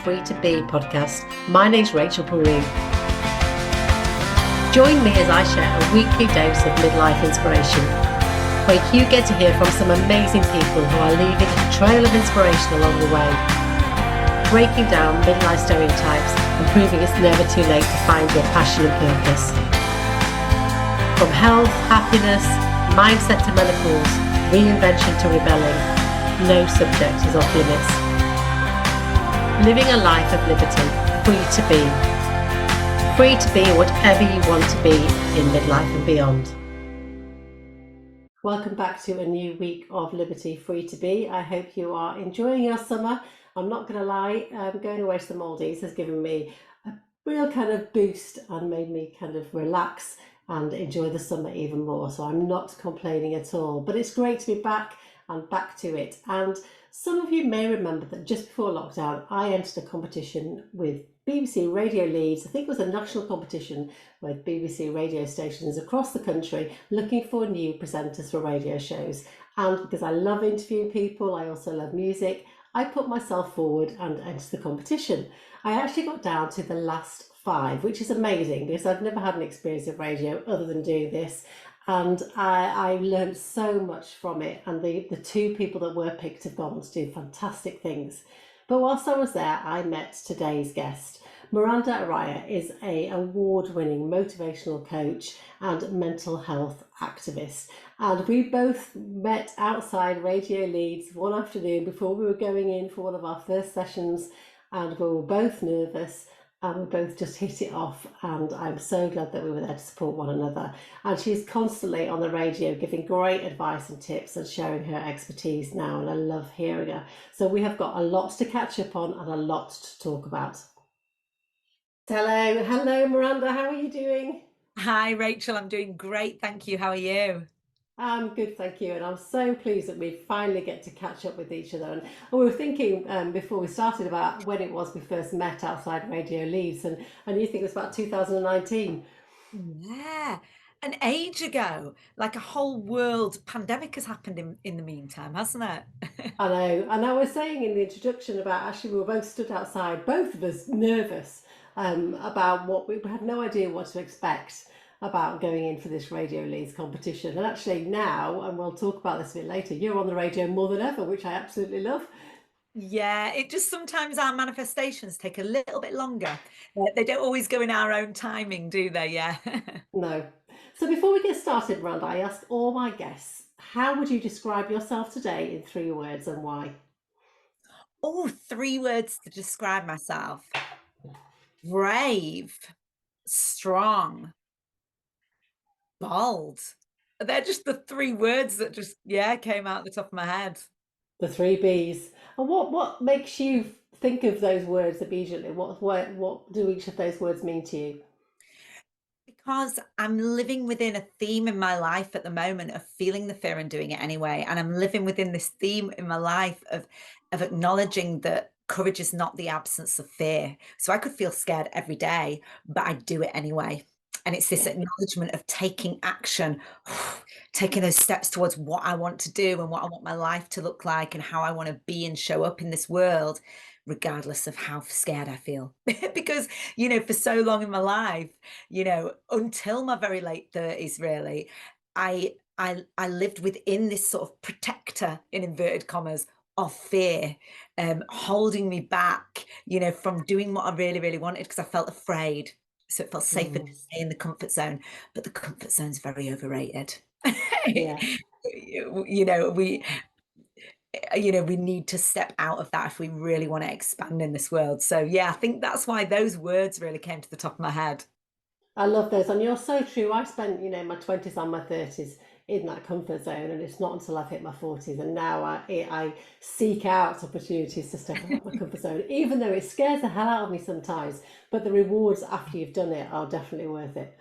Free to Be podcast. My name's Rachel Peru. Join me as I share a weekly dose of midlife inspiration, where you get to hear from some amazing people who are leaving a trail of inspiration along the way, breaking down midlife stereotypes and proving it's never too late to find your passion and purpose. From health, happiness, mindset to menopause, reinvention to rebelling, no subject is off limits. Living a life of liberty, free to be. Free to be whatever you want to be in midlife and beyond. Welcome back to a new week of Liberty Free to Be. I hope you are enjoying your summer. I'm not going to lie, going away to the Maldives has given me a real kind of boost and made me kind of relax and enjoy the summer even more. So I'm not complaining at all, but it's great to be back and back to it. And some of you may remember that just before lockdown, I entered a competition with BBC Radio Leeds. I think it was a national competition with BBC radio stations across the country looking for new presenters for radio shows. And because I love interviewing people, I also love music, I put myself forward and entered the competition. I actually got down to the last 5, which is amazing because I've never had an experience of radio other than doing this. And I learned so much from it. And the 2 people that were picked have gone on to do fantastic things. But whilst I was there, I met today's guest. Miranda Arieh is an award-winning motivational coach and mental health activist. And we both met outside Radio Leeds one afternoon before we were going in for one of our first sessions. And we were both nervous. And we both just hit it off, and I'm so glad that we were there to support one another. And she's constantly on the radio giving great advice and tips and sharing her expertise now, and I love hearing her. So we have got a lot to catch up on and a lot to talk about. Hello Miranda, how are you doing? Hi Rachel, I'm doing great, thank you. How are you? I'm good, thank you, and I'm so pleased that we finally get to catch up with each other. And we were thinking before we started about when it was we first met outside Radio Leeds, and you think it was about 2019. Yeah, an age ago, like a whole world pandemic has happened in the meantime, hasn't it? I know, and I was saying in the introduction about actually we were both stood outside, both of us nervous about what we had no idea what to expect about going in for this Radio Leeds competition. And actually now, and we'll talk about this a bit later, you're on the radio more than ever, which I absolutely love. Yeah, it just sometimes our manifestations take a little bit longer. They don't always go in our own timing, do they? Yeah. No. So before we get started, Miranda, I ask all my guests, how would you describe yourself today in 3 words and why? Oh, 3 words to describe myself. Brave, strong, bold. They're just the 3 words that just, yeah, came out the top of my head. The 3 Bs. And what makes you think of those words immediately? What do each of those words mean to you? Because I'm living within a theme in my life at the moment of feeling the fear and doing it anyway. And I'm living within this theme in my life of acknowledging that courage is not the absence of fear. So I could feel scared every day, but I do it anyway. And it's this Yeah. acknowledgement of taking action, taking those steps towards what I want to do and what I want my life to look like and how I want to be and show up in this world, regardless of how scared I feel. Because, for so long in my life, until my very late 30s, really, I lived within this sort of protector, in inverted commas, of fear, holding me back, from doing what I really, really wanted because I felt afraid. So it felt safer to Mm, stay in the comfort zone, but the comfort zone's very overrated. yeah. You know, we we need to step out of that if we really want to expand in this world. So yeah, I think that's why those words really came to the top of my head. I love those, and you're so true. I spent, my 20s and my 30s in that comfort zone, and it's not until I've hit my 40s, and now I seek out opportunities to step out of my comfort zone, even though it scares the hell out of me sometimes. But the rewards after you've done it are definitely worth it.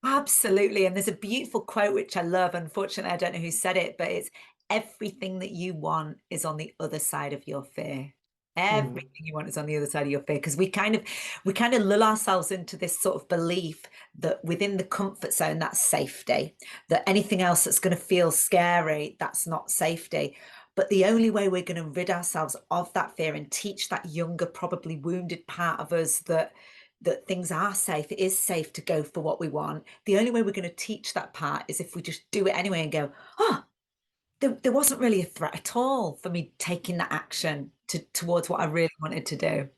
Absolutely. And there's a beautiful quote which I love. Unfortunately, I don't know who said it, but it's everything that you want is on the other side of your fear. Mm, Everything you want is on the other side of your fear. Because we kind of lull ourselves into this sort of belief that within the comfort zone, that's safety, that anything else that's going to feel scary, that's not safety. But the only way we're going to rid ourselves of that fear and teach that younger, probably wounded part of us that things are safe, it is safe to go for what we want. The only way we're going to teach that part is if we just do it anyway and go, oh, there wasn't really a threat at all for me taking that action towards what I really wanted to do.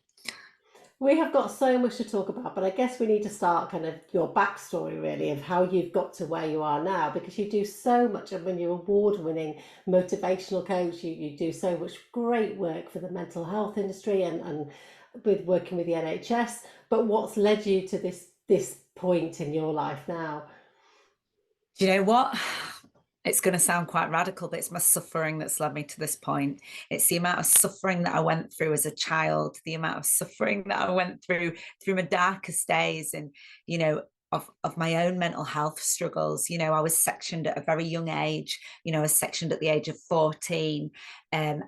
We have got so much to talk about, but I guess we need to start kind of your backstory really of how you've got to where you are now, because you do so much. And when you're award-winning motivational coach, you do so much great work for the mental health industry and with working with the NHS. But what's led you to this point in your life now? Do you know what? It's going to sound quite radical, but it's my suffering that's led me to this point. It's the amount of suffering that I went through as a child, the amount of suffering that I went through my darkest days, and, you know, of my own mental health struggles. You know, I was sectioned at a very young age. You know, I was sectioned at the age of 14, and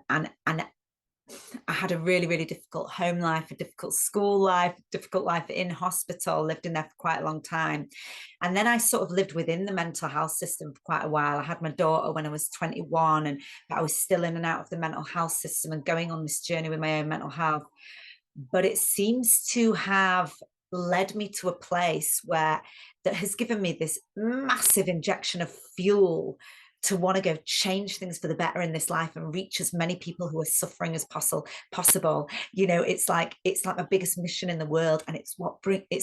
I had a really, really difficult home life, a difficult school life, difficult life in hospital, lived in there for quite a long time. And then I sort of lived within the mental health system for quite a while. I had my daughter when I was 21, and I was still in and out of the mental health system and going on this journey with my own mental health. But it seems to have led me to a place where that has given me this massive injection of fuel to want to go change things for the better in this life and reach as many people who are suffering as possible. You know, it's like my biggest mission in the world, and it's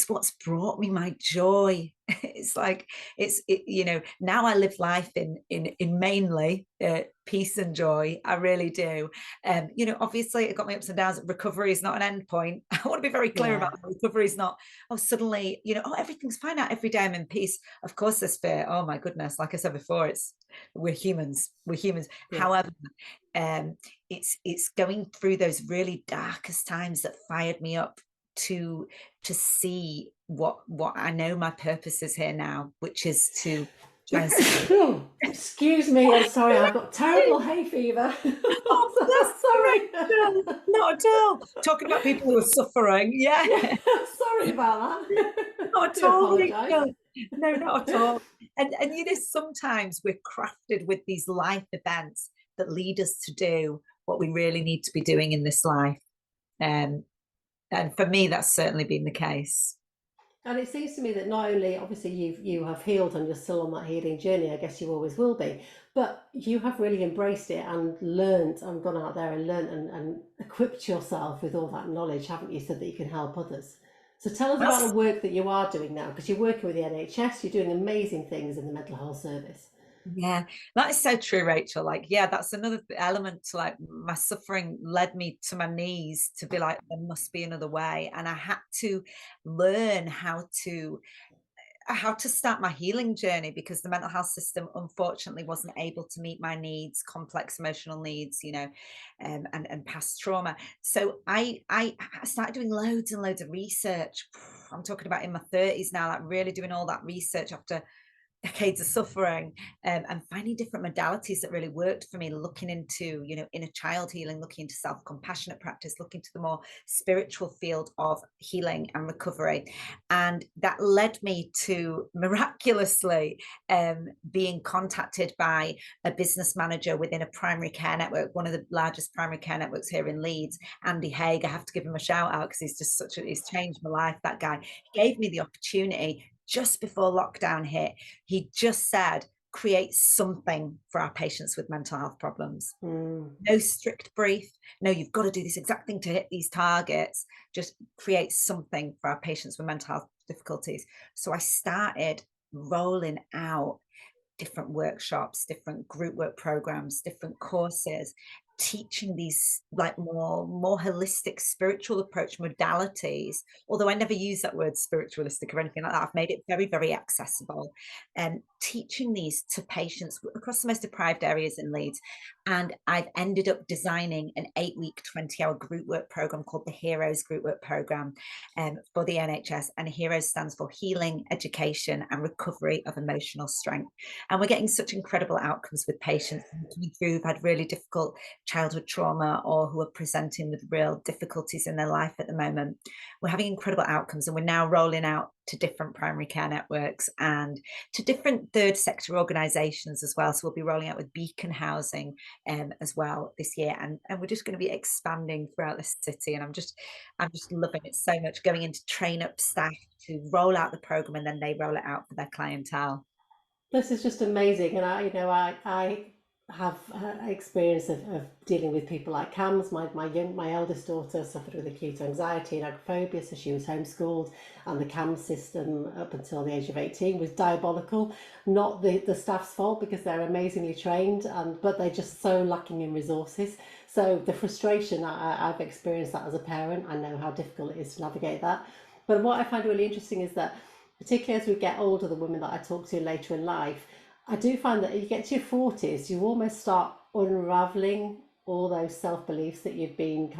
what's brought me my joy. It's like you know, now I live life in mainly peace and joy. I really do. You know, obviously it got me ups and downs. Recovery is not an end point. I want to be very clear about that. Recovery is not, oh, suddenly, you know, oh, everything's fine now. Every day I'm in peace. Of course there's fear. Oh my goodness. Like I said before, we're humans. Yeah. However, it's going through those really darkest times that fired me up to see what I know my purpose is here now, which is to try and Excuse me, I'm sorry, I've got terrible hay fever. Oh, sorry. No, not at all. Talking about people who are suffering. Yeah. Sorry about that. Not at all. No, not at all. And you know, sometimes we're crafted with these life events that lead us to do what we really need to be doing in this life. And for me, that's certainly been the case. And it seems to me that not only obviously you have healed and you're still on that healing journey, I guess you always will be, but you have really embraced it and learned and gone out there and learned and equipped yourself with all that knowledge, haven't you, so that you can help others. So tell us about the work that you are doing now, because you're working with the NHS, you're doing amazing things in the mental health service. Yeah, that is so true, Rachel. Like, yeah, that's another element to, like, my suffering led me to my knees to be like, there must be another way. And I had to learn how to start my healing journey, because the mental health system unfortunately wasn't able to meet my needs, complex emotional needs, you know, and past trauma. So I started doing loads and loads of research. I'm talking about in my 30s now, like really doing all that research after decades of suffering, and finding different modalities that really worked for me, looking into, you know, inner child healing, looking into self-compassionate practice, looking to the more spiritual field of healing and recovery. And that led me to miraculously being contacted by a business manager within a primary care network, one of the largest primary care networks here in Leeds, Andy Haig. I have to give him a shout out because he's just he's changed my life, that guy. He gave me the opportunity just before lockdown hit. He just said, create something for our patients with mental health problems. No strict brief. No, you've got to do this exact thing to hit these targets. Just create something for our patients with mental health difficulties. So I started rolling out different workshops, different group work programs, different courses, teaching these like more holistic spiritual approach modalities. Although I never use that word spiritualistic or anything like that, I've made it very, very accessible, and teaching these to patients across the most deprived areas in Leeds. And I've ended up designing an 8-week 20-hour group work program called the Heroes Group Work Program for the NHS. And Heroes stands for Healing, Education and Recovery of Emotional Strength. And we're getting such incredible outcomes with patients who've had really difficult childhood trauma or who are presenting with real difficulties in their life at the moment. We're having incredible outcomes, and we're now rolling out to different primary care networks and to different third sector organisations as well. So we'll be rolling out with Beacon Housing as well this year, and we're just going to be expanding throughout the city. And I'm just loving it so much, going in to train up staff to roll out the programme, and then they roll it out for their clientele. This is just amazing, and I have experience of dealing with people like CAMS. My eldest daughter suffered with acute anxiety and agoraphobia, so she was homeschooled, and the CAMS system up until the age of 18 was diabolical. Not the staff's fault, because they're amazingly trained, but they're just so lacking in resources. So the frustration, I've experienced that as a parent. I know how difficult it is to navigate that. But what I find really interesting is that, particularly as we get older, the women that I talk to later in life, I do find that you get to your 40s, you almost start unraveling all those self-beliefs that you've been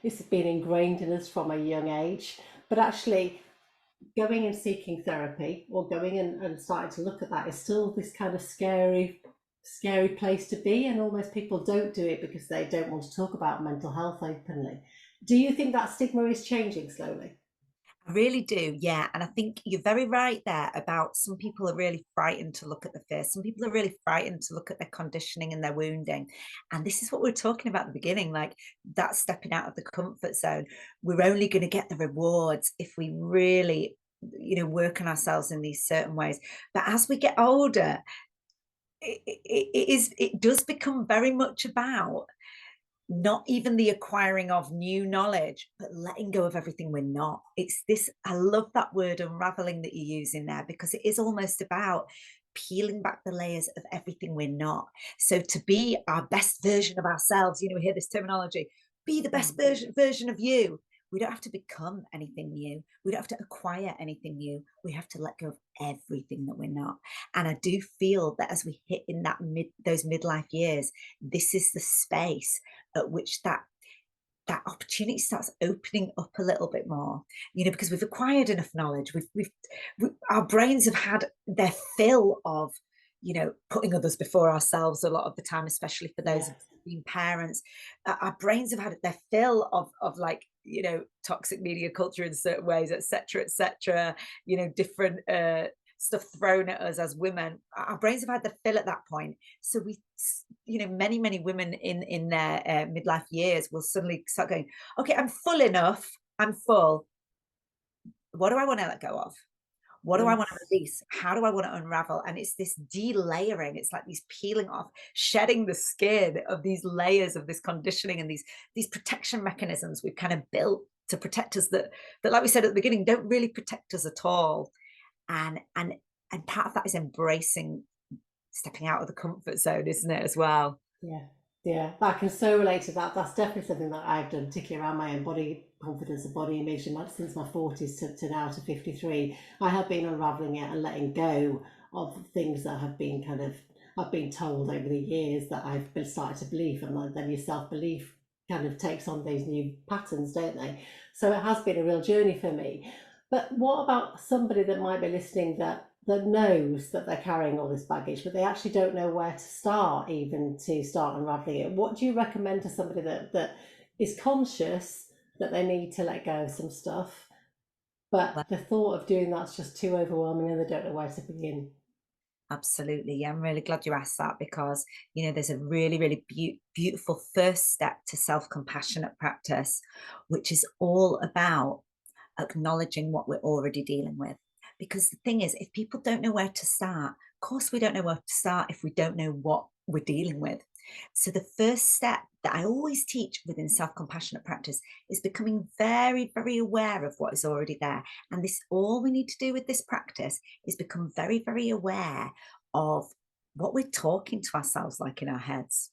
it's been ingrained in us from a young age. But actually going and seeking therapy, or going and starting to look at that, is still this kind of scary place to be, and almost people don't do it because they don't want to talk about mental health openly. Do you think that stigma is changing slowly? I really do, yeah. And I think you're very right there about some people are really frightened to look at the fear. Some people are really frightened to look at their conditioning and their wounding. And this is what we were talking about at the beginning, like that stepping out of the comfort zone. We're only going to get the rewards if we really, work on ourselves in these certain ways. But as we get older, it does become very much about not even the acquiring of new knowledge, but letting go of everything we're not. It's this, I love that word unraveling that you use in there, because it is almost about peeling back the layers of everything we're not. So to be our best version of ourselves, we hear this terminology, be the best version of you. We don't have to become anything new. We don't have to acquire anything new. We have to let go of everything that we're not. And I do feel that as we hit in those midlife years, this is the space at which that opportunity starts opening up a little bit more, because we've acquired enough knowledge. Our brains have had their fill of, putting others before ourselves a lot of the time, especially for those Yeah. being parents. Our brains have had their fill of like, toxic media culture in certain ways, etc., different stuff thrown at us as women. Our brains have had the fill at that point. So many women in their midlife years will suddenly start going, okay, I'm full enough. I'm full. What do I want to let go of? What do I want to Yes. release? How do I want to unravel? And it's this delayering. It's like these peeling off, shedding the skin of these layers of this conditioning and these protection mechanisms we've kind of built to protect us that, like we said at the beginning, don't really protect us at all. And part of that is embracing stepping out of the comfort zone, isn't it, as well? Yeah, yeah, I can so relate to that. That's definitely something that I've done, particularly around my own body confidence and body image. And since my 40s to now to 53, I have been unraveling it and letting go of things that have been I've been told over the years that I've been started to believe, and then your self belief kind of takes on these new patterns, don't they? So it has been a real journey for me. But what about somebody that might be listening that knows that they're carrying all this baggage, but they actually don't know where to start, even to start unraveling it? What do you recommend to somebody that is conscious that they need to let go of some stuff, but Well, the thought of doing that's just too overwhelming and they don't know where to begin? absolutely. Yeah, I'm really glad you asked that, because, there's a really, really beautiful first step to self-compassionate practice, which is all about acknowledging what we're already dealing with. Because the thing is, if people don't know where to start, of course, we don't know where to start if we don't know what we're dealing with. So, the first step that I always teach within self compassionate practice is becoming very, very aware of what is already there. And all we need to do with this practice is become very, very aware of what we're talking to ourselves like in our heads.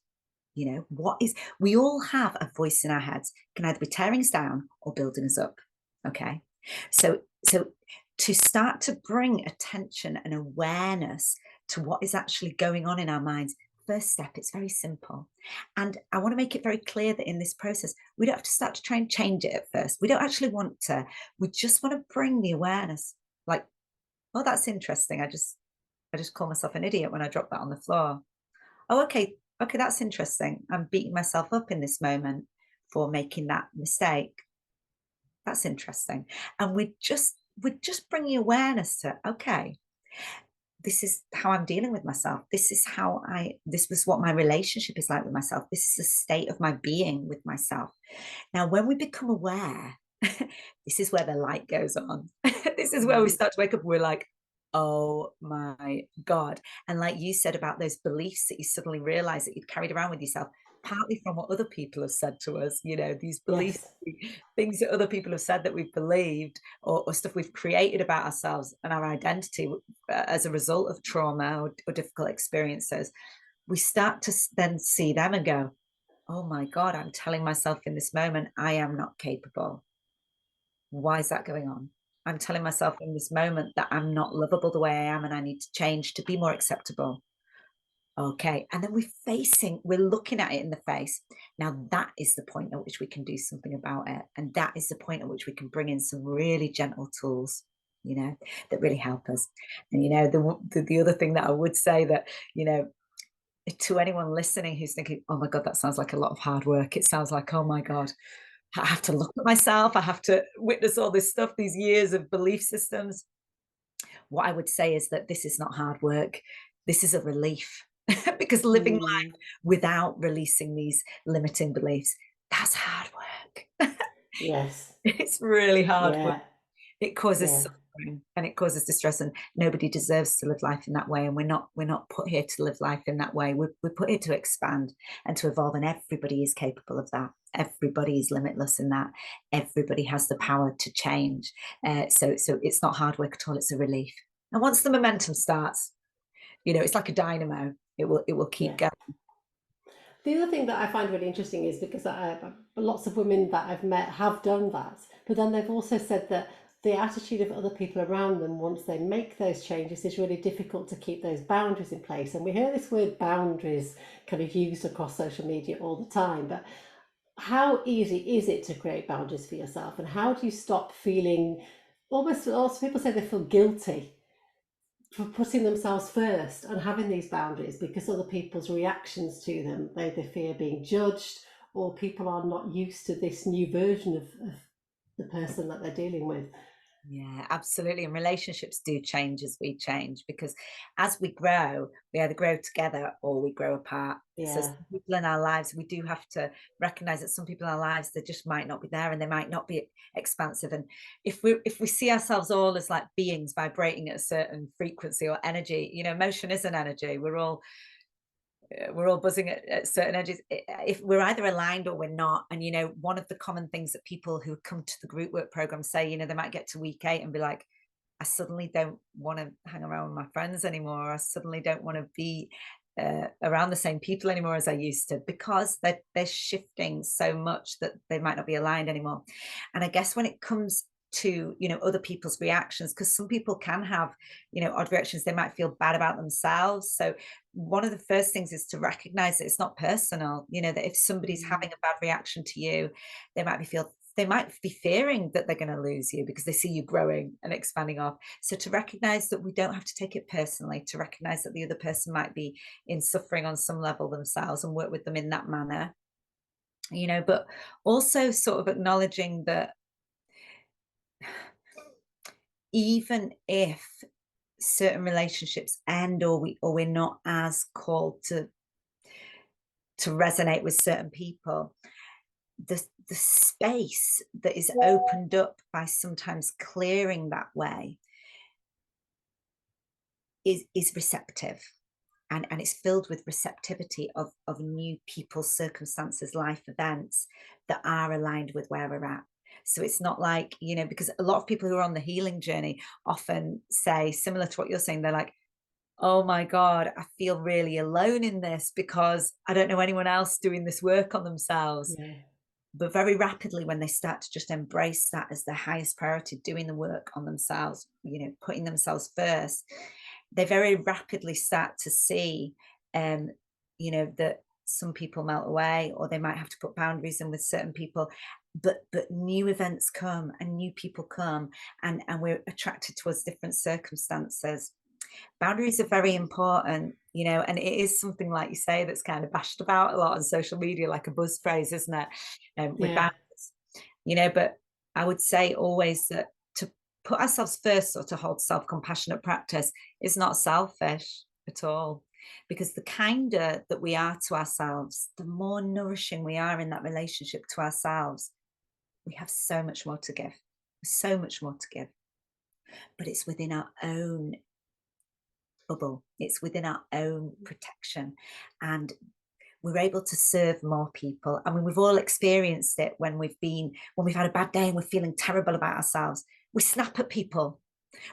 We all have a voice in our heads, it can either be tearing us down or building us up. Okay. So to start to bring attention and awareness to what is actually going on in our minds, first step, it's very simple. And I want to make it very clear that in this process, we don't have to start to try and change it at first. We don't actually want to. We just want to bring the awareness, like, oh, that's interesting. I just call myself an idiot when I drop that on the floor. Oh, okay. Okay, that's interesting. I'm beating myself up in this moment for making that mistake. That's interesting. And we just we're just bringing awareness to, okay, this is how I'm dealing with myself. This was what my relationship is like with myself. This is the state of my being with myself. Now, when we become aware, this is where the light goes on. This is where we Mm. start to wake up. We're like, oh my God. And like you said about those beliefs that you suddenly realize that you've carried around with yourself, partly from what other people have said to us, these beliefs, Yes, things that other people have said that we've believed, or stuff we've created about ourselves and our identity as a result of trauma or difficult experiences. We start to then see them and go, oh my God, I'm telling myself in this moment, I am not capable. Why is that going on? I'm telling myself in this moment that I'm not lovable the way I am and I need to change to be more acceptable. Okay. And then we're looking at it in the face. Now, that is the point at which we can do something about it. And that is the point at which we can bring in some really gentle tools, that really help us. And, the other thing that I would say that, to anyone listening who's thinking, oh my God, that sounds like a lot of hard work. It sounds like, oh my God, I have to look at myself. I have to witness all this stuff, these years of belief systems. What I would say is that this is not hard work. This is a relief because living mm, life without releasing these limiting beliefs, that's hard work. yes, It's really hard work. yeah, It causes yeah, suffering and it causes distress, and nobody deserves to live life in that way. And we're not put here to live life in that way. We're put here to expand and to evolve, and everybody is capable of that. Everybody is limitless in that. Everybody has the power to change. So it's not hard work at all. It's a relief. And once the momentum starts, it's like a dynamo. It will keep yeah. going. The other thing that I find really interesting is because lots of women that I've met have done that, but then they've also said that the attitude of other people around them once they make those changes is really difficult to keep those boundaries in place. And we hear this word boundaries kind of used across social media all the time, but how easy is it to create boundaries for yourself? And how do you stop feeling almost, also people say they feel guilty for putting themselves first and having these boundaries because other people's reactions to them, they fear being judged, or people are not used to this new version of the person that they're dealing with. Yeah, absolutely. And relationships do change as we change, because as we grow, we either grow together or we grow apart. So Yeah, some people in our lives, we do have to recognize that some people in our lives, they just might not be there and they might not be expansive. And if we see ourselves all as like beings vibrating at a certain frequency or energy, emotion is an energy. We're all buzzing at certain edges. If we're either aligned or we're not. And one of the common things that people who come to the group work program say, they might get to week 8 and be like, I suddenly don't want to hang around with my friends anymore. I suddenly don't want to be around the same people anymore as I used to, because they're shifting so much that they might not be aligned anymore. And I guess when it comes to other people's reactions, because some people can have odd reactions, they might feel bad about themselves. So one of the first things is to recognize that it's not personal. That if somebody's mm, having a bad reaction to you, they might be fearing that they're going to lose you because they see you growing and expanding off. So to recognize that we don't have to take it personally, to recognize that the other person might be in suffering on some level themselves, and work with them in that manner. But also sort of acknowledging that even if certain relationships end, or we're not as called to resonate with certain people, the space that is opened up by sometimes clearing that way is receptive, and it's filled with receptivity of new people, circumstances, life events that are aligned with where we're at. So it's not like, because a lot of people who are on the healing journey often say, similar to what you're saying, they're like, oh my God, I feel really alone in this because I don't know anyone else doing this work on themselves. yeah, But very rapidly, when they start to just embrace that as their highest priority, doing the work on themselves, putting themselves first, they very rapidly start to see, that some people melt away, or they might have to put boundaries in with certain people. But new events come and new people come, and we're attracted towards different circumstances. Boundaries are very important, and it is something, like you say, that's kind of bashed about a lot on social media, like a buzz phrase, isn't it? With yeah, boundaries, but I would say always that put ourselves first or to hold self-compassionate practice is not selfish at all. Because the kinder that we are to ourselves, the more nourishing we are in that relationship to ourselves, we have so much more to give, so much more to give. But it's within our own bubble, it's within our own protection. And we're able to serve more people. I mean, we've all experienced it when we've had a bad day and we're feeling terrible about ourselves. We snap at people.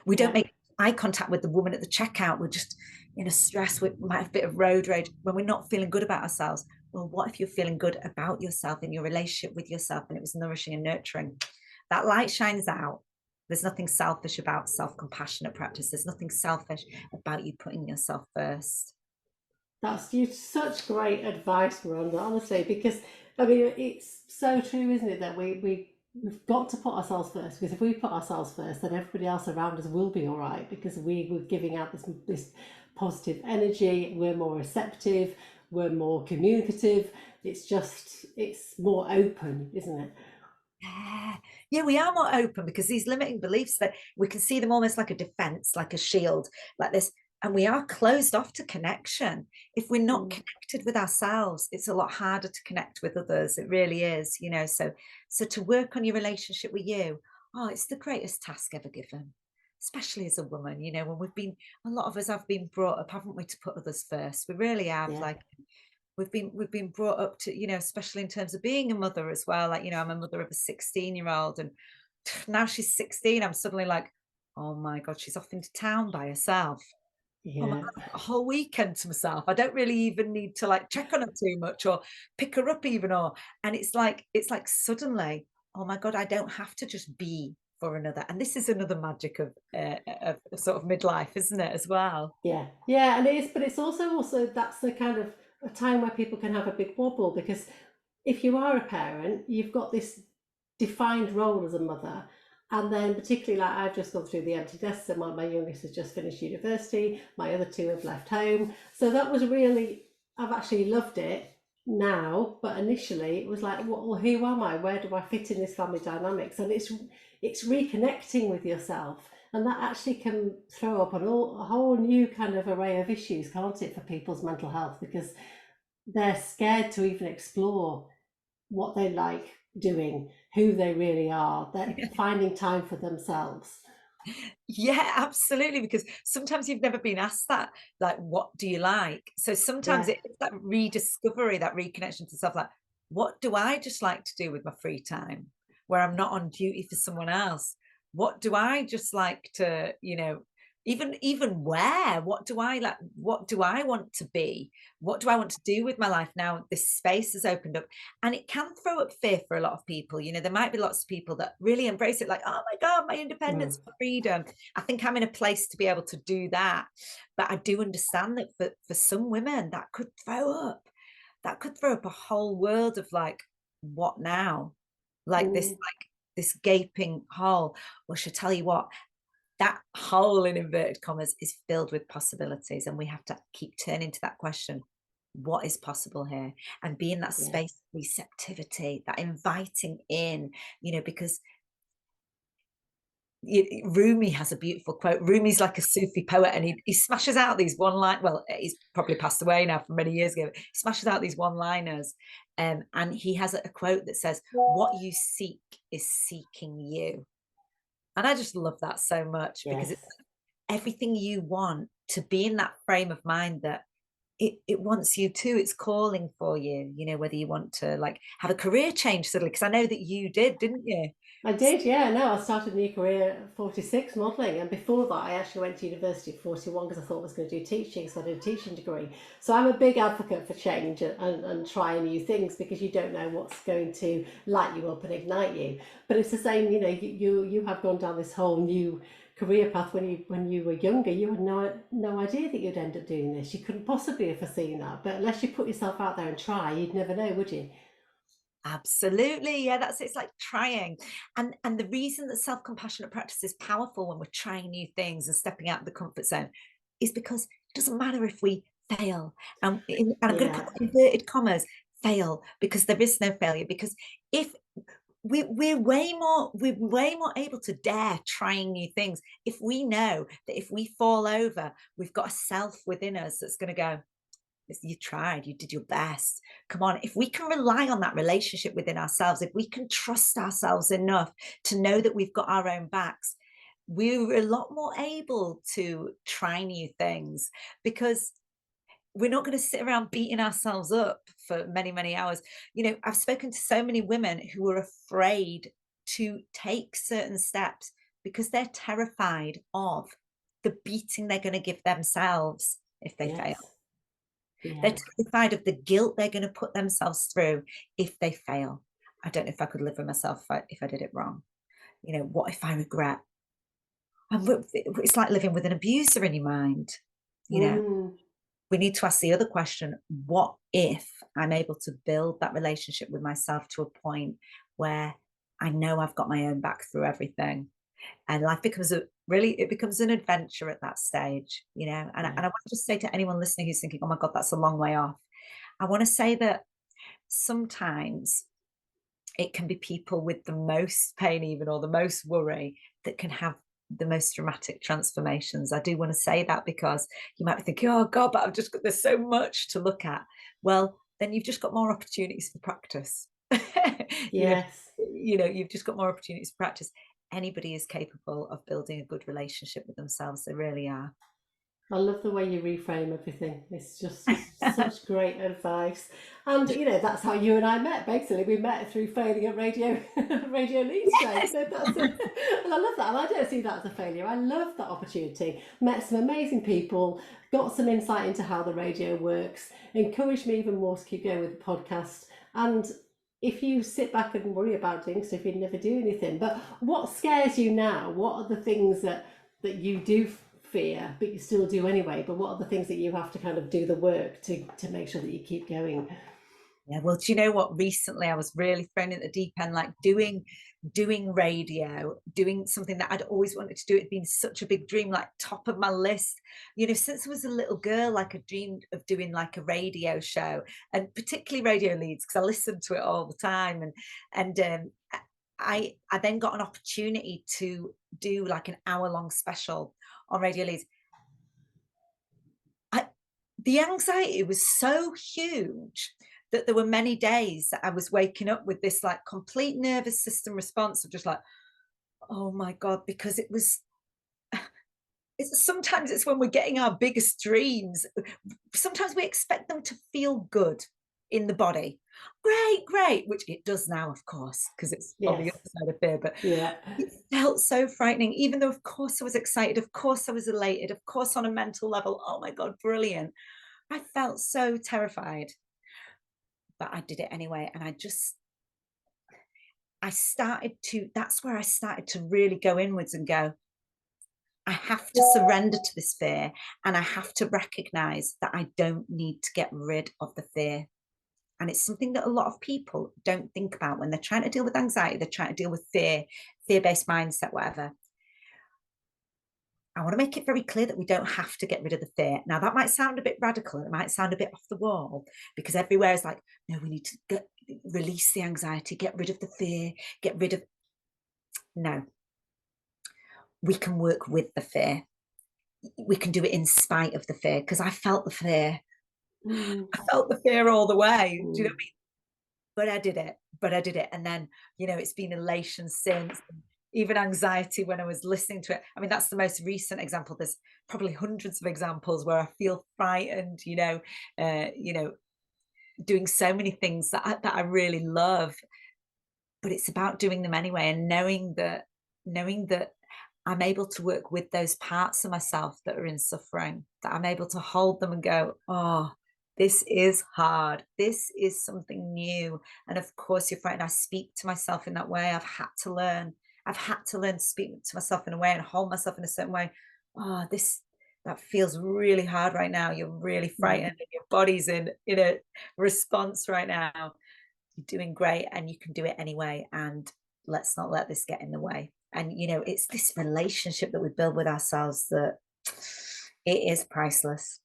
We don't Yeah. make eye contact with the woman at the checkout. We're just in a stress. We might have a bit of road rage when we're not feeling good about ourselves. Well, what if you're feeling good about yourself in your relationship with yourself and it was nourishing and nurturing? That light shines out. There's nothing selfish about self-compassionate practice. There's nothing selfish about you putting yourself first. That's such great advice, Miranda, honestly, because I mean it's so true, isn't it, that we've got to put ourselves first, because if we put ourselves first, then everybody else around us will be all right, because we're giving out this positive energy, we're more receptive, we're more communicative. It's more open, isn't it? Yeah, we are more open because these limiting beliefs, that we can see them almost like a defense, like a shield, like this. And we are closed off to connection. If we're not connected with ourselves, it's a lot harder to connect with others. It really is, So to work on your relationship with you, it's the greatest task ever given, especially as a woman, when a lot of us have been brought up, haven't we, to put others first. We really have. Yeah. Like, we've been brought up to, especially in terms of being a mother as well. Like, I'm a mother of a 16-year-old, and now she's 16. I'm suddenly like, oh my God, she's off into town by herself. Oh my Yeah. God, I've got a whole weekend to myself. I don't really even need to like check on her too much or pick her up even, and it's like suddenly, oh my God, I don't have to just be for another. And this is another magic of sort of midlife, isn't it, as well? Yeah, yeah, and it is, but it's also that's the kind of a time where people can have a big wobble, because if you are a parent, you've got this defined role as a mother, and then particularly like I've just gone through the empty nest, so my youngest has just finished university, my other two have left home, so that was really, I've actually loved it now, but initially it was like, well, who am I? Where do I fit in this family dynamics? And it's reconnecting with yourself. And that actually can throw up a whole new kind of array of issues, can't it, for people's mental health, because they're scared to even explore what they like doing, who they really are. They're finding time for themselves. Yeah, absolutely. Because sometimes you've never been asked that, like, what do you like? So sometimes Yeah. it's that rediscovery, that reconnection to self, like, what do I just like to do with my free time where I'm not on duty for someone else? What do I just like to, even wear? What do I like? What do I want to be? What do I want to do with my life now? This space has opened up, and it can throw up fear for a lot of people. There might be lots of people that really embrace it, like, oh my God, my independence, my freedom. I think I'm in a place to be able to do that. But I do understand that for some women, that could throw up a whole world of like, what now? Like this gaping hole. Well, should I tell you what? That hole, in inverted commas, is filled with possibilities, and we have to keep turning to that question: what is possible here? And be in that Yeah. space of receptivity, that inviting in, because Rumi has a beautiful quote. Rumi's like a Sufi poet, and he smashes out these one line. Well, he's probably passed away now from many years ago. He smashes out these one-liners, and he has a quote that says, "What you seek is seeking you." And I just love that so much, because it's Yes. everything you want, to be in that frame of mind that it wants you to, it's calling for you, whether you want to like have a career change suddenly, because I know that you did, didn't you? I did, yeah. No, I started a new career at 46 modelling, and before that, I actually went to university at 41 because I thought I was going to do teaching, so I did a teaching degree. So I'm a big advocate for change and trying new things, because you don't know what's going to light you up and ignite you. But it's the same, you have gone down this whole new career path. When you were younger, you had no idea that you'd end up doing this. You couldn't possibly have foreseen that. But unless you put yourself out there and try, you'd never know, would you? Absolutely. Yeah, it's like trying. And the reason that self-compassionate practice is powerful when we're trying new things and stepping out of the comfort zone is because it doesn't matter if we fail. And I'm going to Yeah. put inverted commas, fail, because there is no failure. Because if we're way more able to dare trying new things if we know that if we fall over, we've got a self within us that's going to go, you tried, you did your best. Come on. If we can rely on that relationship within ourselves, if we can trust ourselves enough to know that we've got our own backs, we're a lot more able to try new things, because we're not going to sit around beating ourselves up for many, many hours. I've spoken to so many women who are afraid to take certain steps because they're terrified of the beating they're going to give themselves if they fail. Yes. They're Yeah. terrified of the guilt they're going to put themselves through if they fail. I don't know if I could live with myself if I did it wrong. What if I regret? It's like living with an abuser in your mind. Mm. We need to ask the other question: what if I'm able to build that relationship with myself to a point where I know I've got my own back through everything, and life becomes it becomes an adventure at that stage, and Yeah. I want to just say to anyone listening who's thinking, oh my God, that's a long way off. I want to say that sometimes it can be people with the most pain, even, or the most worry, that can have the most dramatic transformations. I do want to say that, because you might be thinking, oh God, but there's so much to look at. Well, then you've just got more opportunities for practice. you know, Yes. you've just got more opportunities for practice. Anybody is capable of building a good relationship with themselves. They really are. I love the way you reframe everything. It's just such great advice. And that's how you and I met. Basically, we met through failing at Radio Leeds show. Yes. That's it. And I love that. And I don't see that as a failure. I love that opportunity. Met some amazing people, got some insight into how the radio works, encouraged me even more to keep going with the podcast. And if you sit back and worry about doing stuff, you'd never do anything. But what scares you now? What are the things that you do fear, but you still do anyway? But what are the things that you have to kind of do the work to make sure that you keep going? Yeah, well, do you know what? Recently, I was really thrown in the deep end, like doing radio, doing something that I'd always wanted to do. It'd been such a big dream, like top of my list. Since I was a little girl, like I dreamed of doing like a radio show, and particularly Radio Leeds, because I listened to it all the time. And I then got an opportunity to do like an hour-long special on Radio Leeds. The anxiety was so huge that there were many days that I was waking up with this like complete nervous system response of just like, oh my God, because sometimes it's when we're getting our biggest dreams, sometimes we expect them to feel good in the body. Great, which it does now, of course, because it's on the Yes. other side of fear, but Yeah. it felt so frightening, even though of course I was excited, of course I was elated, of course on a mental level, oh my God, brilliant. I felt so terrified, but I did it anyway. And that's where I started to really go inwards and go, I have to surrender to this fear, and I have to recognize that I don't need to get rid of the fear. And it's something that a lot of people don't think about when they're trying to deal with anxiety, they're trying to deal with fear-based mindset, whatever. I want to make it very clear that we don't have to get rid of the fear. Now, that might sound a bit radical. It might sound a bit off the wall, because everywhere is like, no, we need to release the anxiety, get rid of the fear, get rid of. No, we can work with the fear. We can do it in spite of the fear, because I felt the fear. Mm. I felt the fear all the way. Do you know Mm. what I mean? But I did it. And then, it's been elation since. Even anxiety when I was listening to it. I mean, that's the most recent example. There's probably hundreds of examples where I feel frightened, doing so many things that I really love. But it's about doing them anyway, and knowing that I'm able to work with those parts of myself that are in suffering, that I'm able to hold them and go, oh, this is hard. This is something new. And of course, you're frightened. I speak to myself in that way. I've had to learn to speak to myself in a way and hold myself in a certain way. Oh, that feels really hard right now. You're really frightened, Mm. and your body's in a response right now. You're doing great, and you can do it anyway. And let's not let this get in the way. And it's this relationship that we build with ourselves that it is priceless.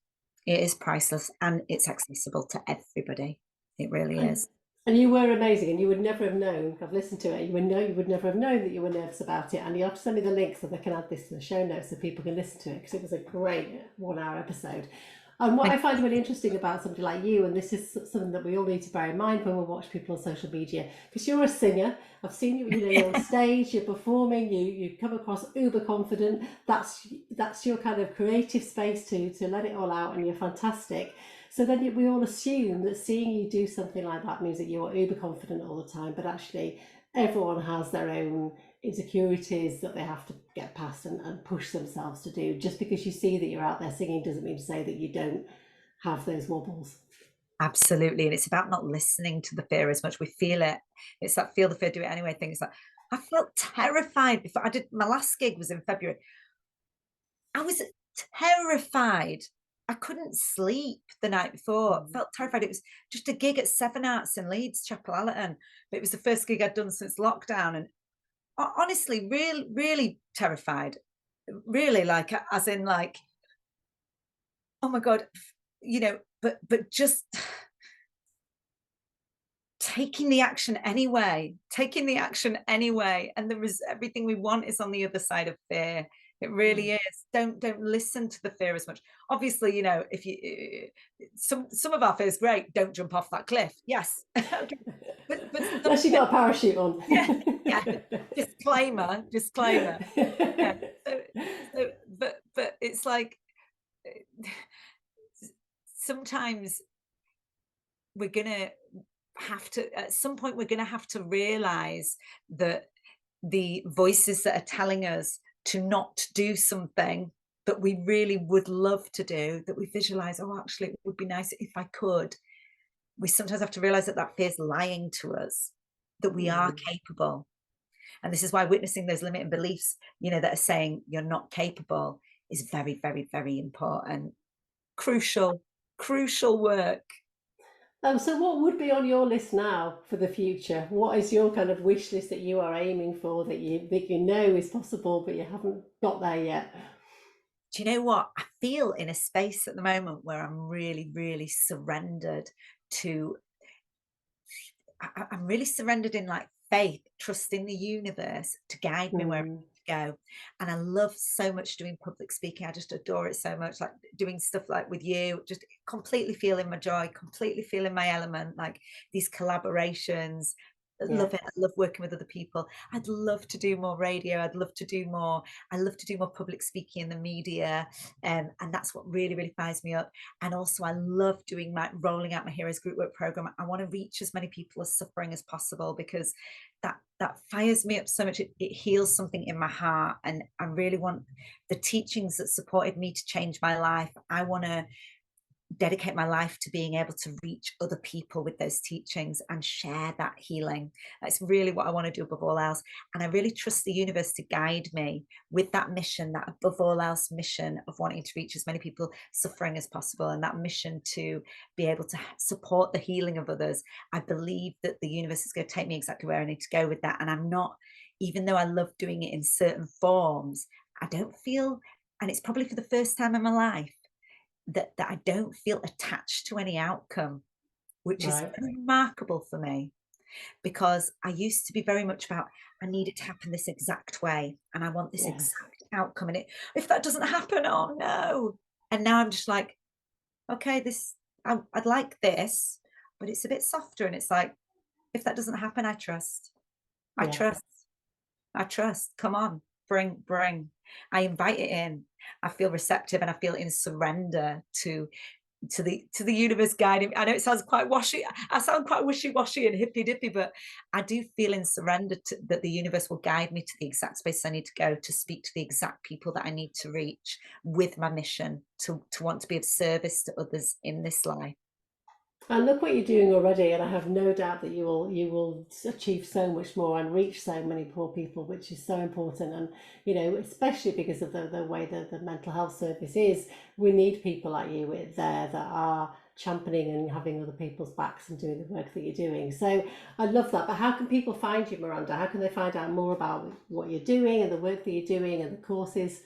It is priceless, and it's accessible to everybody. It really And is. And you were amazing, and you would never have known. I've listened to it. You would never have known that you were nervous about it. And you have to send me the link so they can add this to the show notes so people can listen to it, because it was a great 1 hour episode. And what I find really interesting about somebody like you, and this is something that we all need to bear in mind when we watch people on social media, because you're a singer. I've seen you. You know, you're on stage, you're performing. You come across uber confident. That's your kind of creative space to let it all out, and you're fantastic. So then we all assume that seeing you do something like that means that you are uber confident all the time, but actually everyone has their own insecurities that they have to get past and push themselves to do. Just because you see that you're out there singing doesn't mean to say that you don't have those wobbles. Absolutely. And it's about not listening to the fear as much. We feel it. It's that feel the fear, do it anyway thing. It's like, I felt terrified before I did my last gig was in February. I was terrified. I couldn't sleep the night before. Felt terrified. It was just a gig at Seven Arts in Leeds, Chapel Allerton. But it was the first gig I'd done since lockdown. And honestly, really, really terrified. Really, like, as in, like, oh my God, you know, but just taking the action anyway, and there is everything we want is on the other side of fear. It really is. Don't listen to the fear as much. Obviously, you know, if you some of our fear is great. Don't jump off that cliff. Yes, okay. But Unless you got a parachute on. yeah. Disclaimer. Yeah. But it's like sometimes we're gonna have to, at some point we're going to have to realize that the voices that are telling us to not do something that we really would love to do, that we visualize, oh, actually it would be nice if I could, we sometimes have to realize that that fear's lying to us, that we are capable. And this is why witnessing those limiting beliefs, you know, that are saying you're not capable is very, very, very important. Crucial work. So what would be on your list now for the future? What is your kind of wish list that you are aiming for, that you know is possible but you haven't got there yet? Do you know what? I feel in a space at the moment where I'm really, really surrendered to, I'm really surrendered in, like, faith, trusting the universe to guide me where I need to go. And I love so much doing public speaking. I just adore it so much, like doing stuff like with you, just completely feeling my joy, completely feeling my element, like these collaborations. I Yeah. love it. I love working with other people. I'd love to do more radio. I love to do more public speaking in the media. And that's what really, really fires me up. And also I love doing my rolling out my Heroes Group Work program. I want to reach as many people as suffering as possible, because that fires me up so much. It heals something in my heart. And I really want the teachings that supported me to change my life. I want to dedicate my life to being able to reach other people with those teachings and share that healing. That's really what I want to do above all else. And I really trust the universe to guide me with that mission, that above all else mission of wanting to reach as many people suffering as possible, and that mission to be able to support the healing of others. I believe that the universe is going to take me exactly where I need to go with that. And I'm not, even though I love doing it in certain forms, I don't feel, and it's probably for the first time in my life, that I don't feel attached to any outcome, which is Right. very remarkable for me, because I used to be very much about, I need it to happen this exact way and I want this Yes. exact outcome, and if that doesn't happen, oh no. And now I'm just like, okay, I'd like this, but it's a bit softer, and it's like, if that doesn't happen, I trust. I Yeah. trust. I trust. Come on, bring. I invite it in. I feel receptive, and I feel in surrender to the universe guiding me. I know it sounds quite washy. I sound quite wishy-washy and hippy-dippy, but I do feel in surrender to that the universe will guide me to the exact space I need to go, to speak to the exact people that I need to reach with my mission, to want to be of service to others in this life. And look what you're doing already, and I have no doubt that you will achieve so much more and reach so many poor people, which is so important. And you know, especially because of the way that the mental health service is, we need people like you there that are championing and having other people's backs and doing the work that you're doing. So I love that. But how can people find you, Miranda? How can they find out more about what you're doing and the work that you're doing and the courses?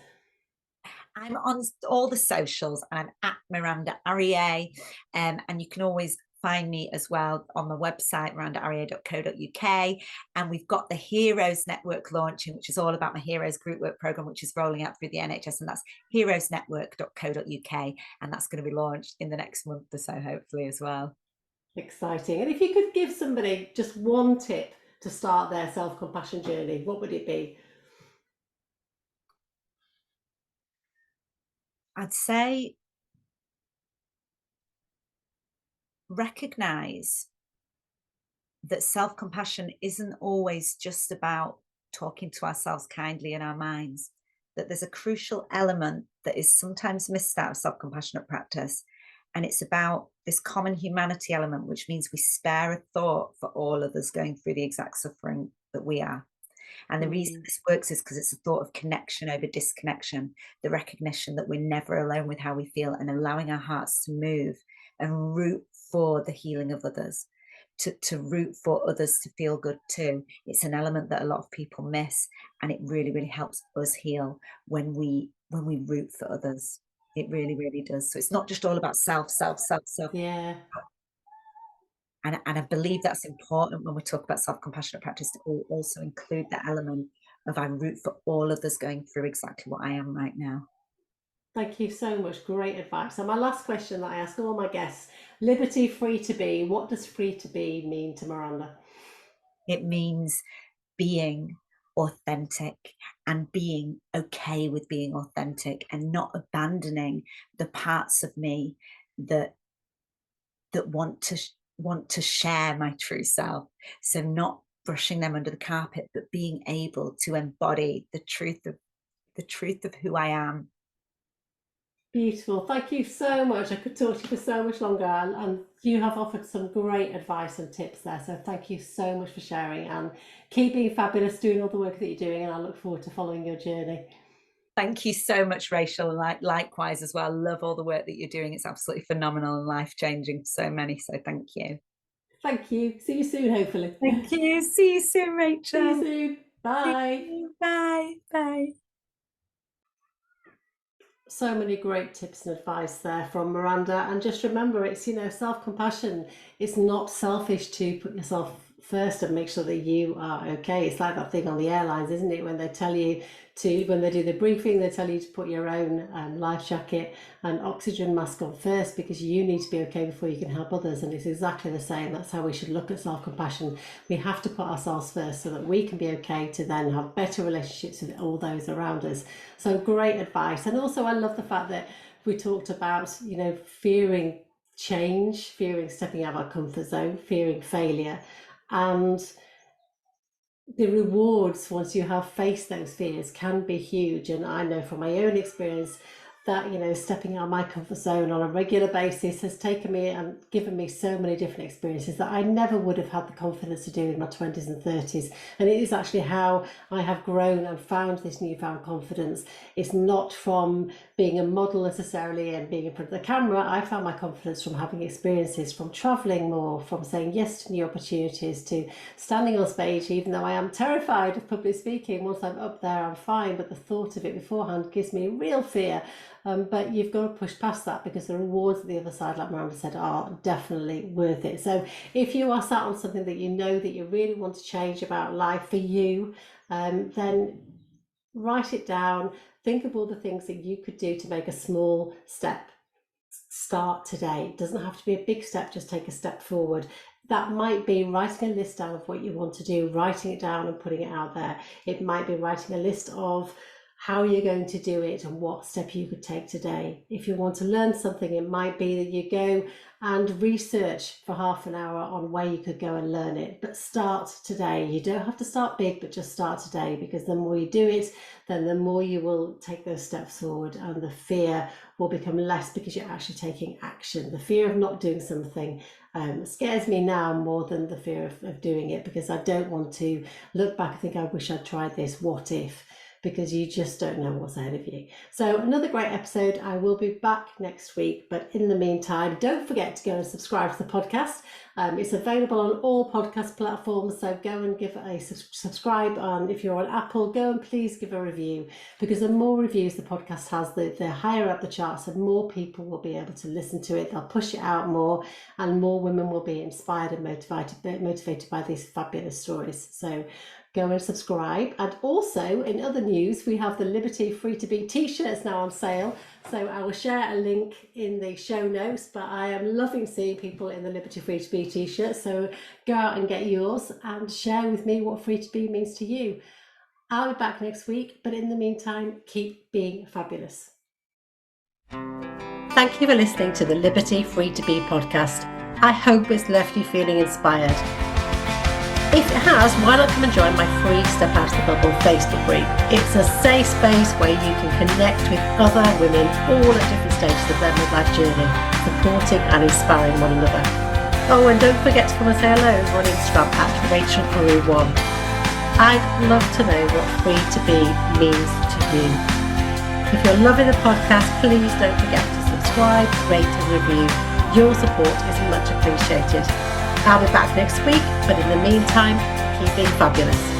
I'm on all the socials. I'm at Miranda Arieh, and you can always find me as well on my website, mirandaarieh.co.uk. And we've got the Heroes Network launching, which is all about my Heroes group work program, which is rolling out through the NHS. And that's heroesnetwork.co.uk. And that's going to be launched in the next month or so, hopefully, as well. Exciting. And if you could give somebody just one tip to start their self-compassion journey, what would it be? I'd say recognize that self-compassion isn't always just about talking to ourselves kindly in our minds, that there's a crucial element that is sometimes missed out of self-compassionate practice. And it's about this common humanity element, which means we spare a thought for all others going through the exact suffering that we are. And the reason this works is because it's a thought of connection over disconnection, the recognition that we're never alone with how we feel, and allowing our hearts to move and root for the healing of others, to root for others to feel good too. It's an element that a lot of people miss, and it really, really helps us heal when we root for others. It really, really does. So it's not just all about self. Yeah. And I believe that's important when we talk about self-compassionate practice, to also include the element of I root for all others going through exactly what I am right now. Thank you so much. Great advice. So my last question that I ask all my guests, liberty, free to be. What does free to be mean to Miranda? It means being authentic and being okay with being authentic, and not abandoning the parts of me that want to share my true self. So not brushing them under the carpet, but being able to embody the truth of who I am. Beautiful. Thank you so much. I could talk to you for so much longer, and you have offered some great advice and tips there. So thank you so much for sharing, and keep being fabulous, doing all the work that you're doing. And I look forward to following your journey. Thank you so much, Rachel. And likewise as well. Love all the work that you're doing. It's absolutely phenomenal and life-changing for so many. So thank you. Thank you. See you soon, hopefully. Thank you. See you soon, Rachel. See you soon. Bye. Bye. Bye. So many great tips and advice there from Miranda. And just remember, it's, self-compassion. It's not selfish to put yourself first and make sure that you are okay. It's like that thing on the airlines, isn't it? When they tell you when they do the briefing, they tell you to put your own life jacket and oxygen mask on first, because you need to be okay before you can help others. And it's exactly the same. That's how we should look at self-compassion. We have to put ourselves first so that we can be okay to then have better relationships with all those around us. So great advice. And also I love the fact that we talked about, fearing change, fearing stepping out of our comfort zone, fearing failure, and the rewards once you have faced those fears can be huge. And I know from my own experience that stepping out of my comfort zone on a regular basis has taken me and given me so many different experiences that I never would have had the confidence to do in my 20s and 30s. And it is actually how I have grown and found this newfound confidence. It's not from being a model necessarily and being in front of the camera. I found my confidence from having experiences, from traveling more, from saying yes to new opportunities, to standing on stage, even though I am terrified of public speaking. Once I'm up there, I'm fine, but the thought of it beforehand gives me real fear. But you've got to push past that, because the rewards at the other side, like Miranda said, are definitely worth it. So if you are sat on something that you know that you really want to change about life for you, then write it down. Think of all the things that you could do to make a small step. Start today. It doesn't have to be a big step, just take a step forward. That might be writing a list down of what you want to do, writing it down and putting it out there. It might be writing a list of how you're going to do it and what step you could take today. If you want to learn something, it might be that you go and research for half an hour on where you could go and learn it. But start today. You don't have to start big, but just start today, because the more you do it, then the more you will take those steps forward, and the fear will become less because you're actually taking action. The fear of not doing something scares me now more than the fear of doing it, because I don't want to look back and think, I wish I'd tried this, what if? because you just don't know what's ahead of you. So another great episode. I will be back next week, but in the meantime, don't forget to go and subscribe to the podcast. It's available on all podcast platforms, so go and give it a subscribe. If you're on Apple, go and please give a review, because the more reviews the podcast has, the higher up the charts, and more people will be able to listen to it. They'll push it out more, and more women will be inspired and motivated by these fabulous stories. So go and subscribe. And also, in other news, we have the Liberty Free to Be t-shirts now on sale. So I will share a link in the show notes, but I am loving seeing people in the Liberty Free to Be t-shirts. So go out and get yours and share with me what free to be means to you. I'll be back next week, but in the meantime, keep being fabulous. Thank you for listening to the Liberty Free to Be podcast. I hope it's left you feeling inspired. If it has, why not come and join my free Step Out of the Bubble Facebook group? It's a safe space where you can connect with other women, all at different stages of their midlife journey, supporting and inspiring one another. Oh, and don't forget to come and say hello on Instagram at RachelPeru1. I'd love to know what free to be means to you. If you're loving the podcast, please don't forget to subscribe, rate and review. Your support is much appreciated. I'll be back next week, but in the meantime, keep being fabulous.